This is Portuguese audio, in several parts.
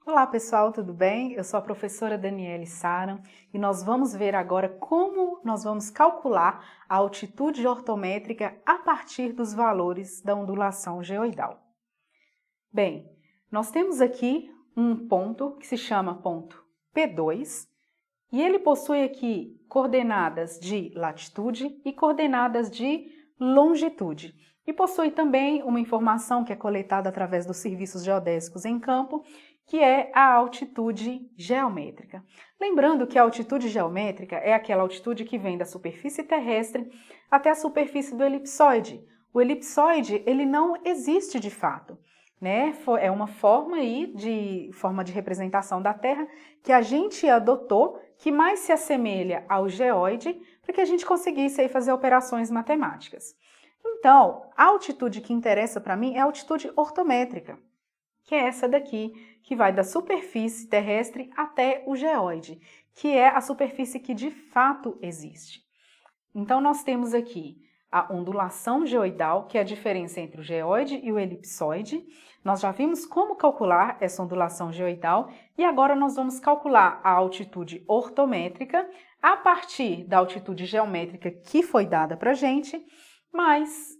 Olá pessoal, tudo bem? Eu sou a professora Daniele Saran e nós vamos ver agora como nós vamos calcular a altitude ortométrica a partir dos valores da ondulação geoidal. Bem, nós temos aqui um ponto que se chama ponto P2 e ele possui aqui coordenadas de latitude e coordenadas de longitude. E possui também uma informação que é coletada através dos serviços geodésicos em campo, que é a altitude geométrica. Lembrando que a altitude geométrica é aquela altitude que vem da superfície terrestre até a superfície do elipsoide. O elipsoide, ele não existe de fato, né? É uma forma de representação da Terra que a gente adotou, que mais se assemelha ao geóide, para que a gente conseguisse aí fazer operações matemáticas. Então, a altitude que interessa para mim é a altitude ortométrica, que é essa daqui, que vai da superfície terrestre até o geóide, que é a superfície que de fato existe. Então, nós temos aqui a ondulação geoidal, que é a diferença entre o geóide e o elipsoide. Nós já vimos como calcular essa ondulação geoidal e agora nós vamos calcular a altitude ortométrica a partir da altitude geométrica que foi dada para a gente, mais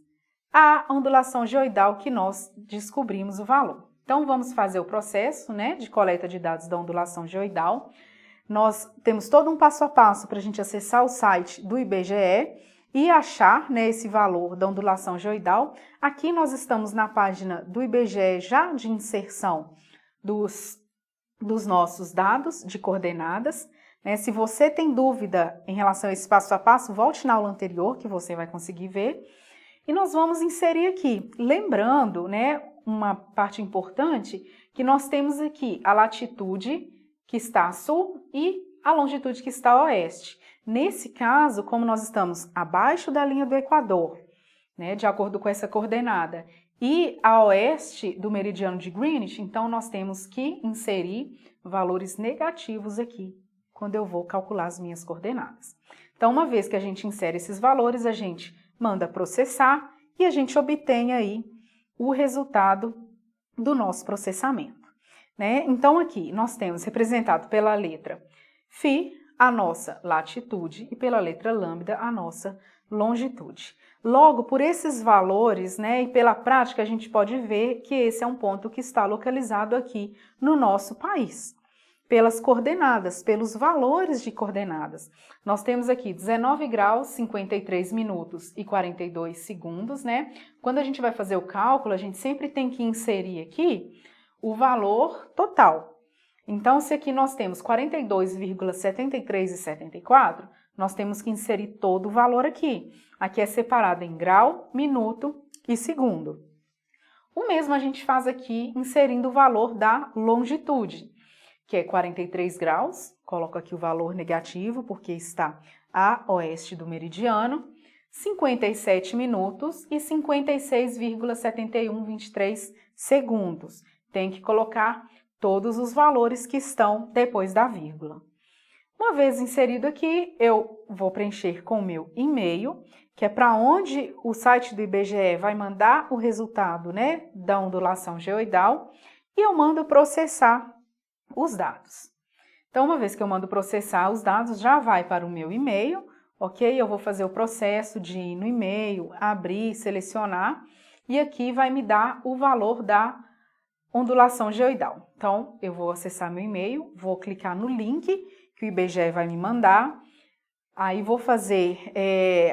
a ondulação geoidal que nós descobrimos o valor. Então, vamos fazer o processo, de coleta de dados da ondulação geoidal. Nós temos todo um passo a passo para a gente acessar o site do IBGE e achar esse valor da ondulação geoidal. Aqui nós estamos na página do IBGE já de inserção dos nossos dados de coordenadas. Se você tem dúvida em relação a esse passo a passo, volte na aula anterior que você vai conseguir ver. E nós vamos inserir aqui, lembrando, uma parte importante, que nós temos aqui a latitude que está a sul e a longitude que está a oeste. Nesse caso, como nós estamos abaixo da linha do Equador, de acordo com essa coordenada, e a oeste do meridiano de Greenwich, então nós temos que inserir valores negativos aqui, quando eu vou calcular as minhas coordenadas. Então, uma vez que a gente insere esses valores, a gente manda processar e a gente obtém aí o resultado do nosso processamento. Então, aqui nós temos representado pela letra φ a nossa latitude e pela letra lambda a nossa longitude. Logo, por esses valores, e pela prática, a gente pode ver que esse é um ponto que está localizado aqui no nosso país. Pelas coordenadas, pelos valores de coordenadas. Nós temos aqui 19 graus, 53 minutos e 42 segundos, Quando a gente vai fazer o cálculo, a gente sempre tem que inserir aqui o valor total. Então, se aqui nós temos 42,73 e 74, nós temos que inserir todo o valor aqui. Aqui é separado em grau, minuto e segundo. O mesmo a gente faz aqui inserindo o valor da longitude, que é 43 graus, coloco aqui o valor negativo porque está a oeste do meridiano, 57 minutos e 56,7123 segundos. Tem que colocar todos os valores que estão depois da vírgula. Uma vez inserido aqui, eu vou preencher com o meu e-mail, que é para onde o site do IBGE vai mandar o resultado, da ondulação geoidal, e eu mando processar os dados. Então, uma vez que eu mando processar os dados, já vai para o meu e-mail, ok? Eu vou fazer o processo de ir no e-mail, abrir, selecionar, e aqui vai me dar o valor da ondulação geoidal. Então, eu vou acessar meu e-mail, vou clicar no link que o IBGE vai me mandar, aí vou fazer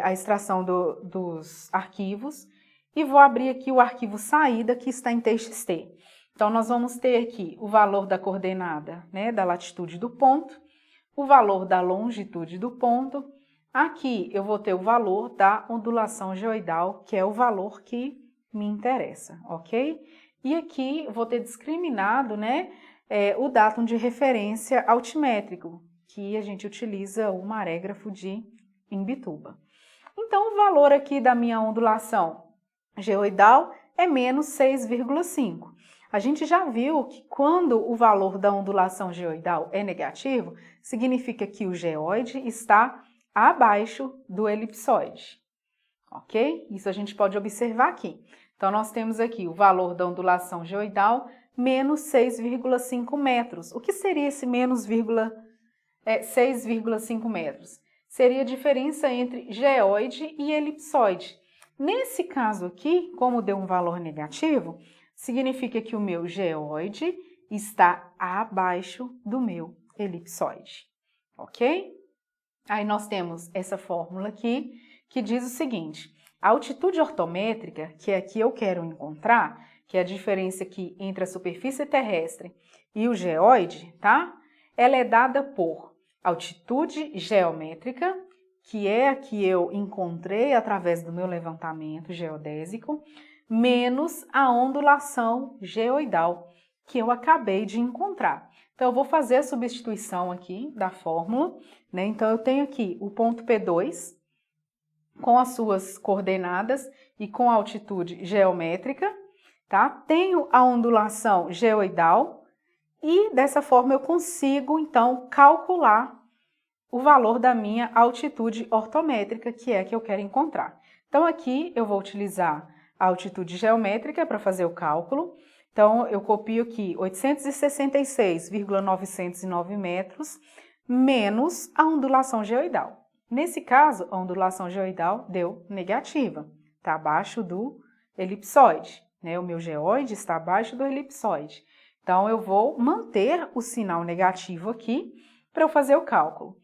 a extração dos arquivos e vou abrir aqui o arquivo saída que está em TXT. Então, nós vamos ter aqui o valor da coordenada, da latitude do ponto, o valor da longitude do ponto. Aqui eu vou ter o valor da ondulação geoidal, que é o valor que me interessa, ok? E aqui vou ter discriminado, o datum de referência altimétrico, que a gente utiliza o marégrafo de Imbituba. Então, o valor aqui da minha ondulação geoidal é menos 6,5. A gente já viu que quando o valor da ondulação geoidal é negativo, significa que o geóide está abaixo do elipsoide, ok? Isso a gente pode observar aqui. Então, nós temos aqui o valor da ondulação geoidal menos 6,5 metros. O que seria esse menos 6,5 metros? Seria a diferença entre geóide e elipsoide. Nesse caso aqui, como deu um valor negativo, significa que o meu geóide está abaixo do meu elipsoide, ok? Aí nós temos essa fórmula aqui, que diz o seguinte: a altitude ortométrica, que aqui eu quero encontrar, que é a diferença aqui entre a superfície terrestre e o geóide, tá? Ela é dada por altitude geométrica, que é a que eu encontrei através do meu levantamento geodésico, menos a ondulação geoidal, que eu acabei de encontrar. Então, eu vou fazer a substituição aqui da fórmula, né? Então, eu tenho aqui o ponto P2 com as suas coordenadas e com a altitude geométrica, tá? Tenho a ondulação geoidal e dessa forma eu consigo, então, calcular o valor da minha altitude ortométrica, que é a que eu quero encontrar. Então, aqui eu vou utilizar a altitude geométrica para fazer o cálculo. Então, eu copio aqui 866,909 metros menos a ondulação geoidal. Nesse caso, a ondulação geoidal deu negativa, está abaixo do elipsoide, né? O meu geóide está abaixo do elipsoide. Então, eu vou manter o sinal negativo aqui para eu fazer o cálculo.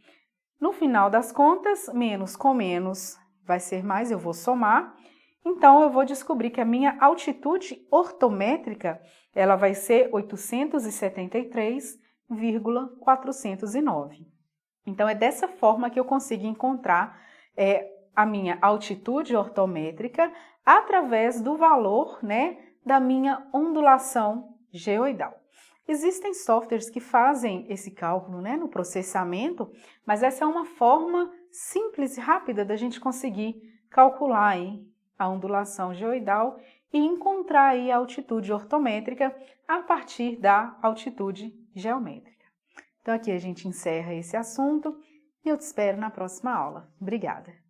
No final das contas, menos com menos vai ser mais, eu vou somar. Então, eu vou descobrir que a minha altitude ortométrica, ela vai ser 873,409. Então, é dessa forma que eu consigo encontrar a minha altitude ortométrica através do valor, né, da minha ondulação geoidal. Existem softwares que fazem esse cálculo, né, no processamento, mas essa é uma forma simples e rápida da gente conseguir calcular aí a ondulação geoidal e encontrar aí a altitude ortométrica a partir da altitude geométrica. Então aqui a gente encerra esse assunto e eu te espero na próxima aula. Obrigada!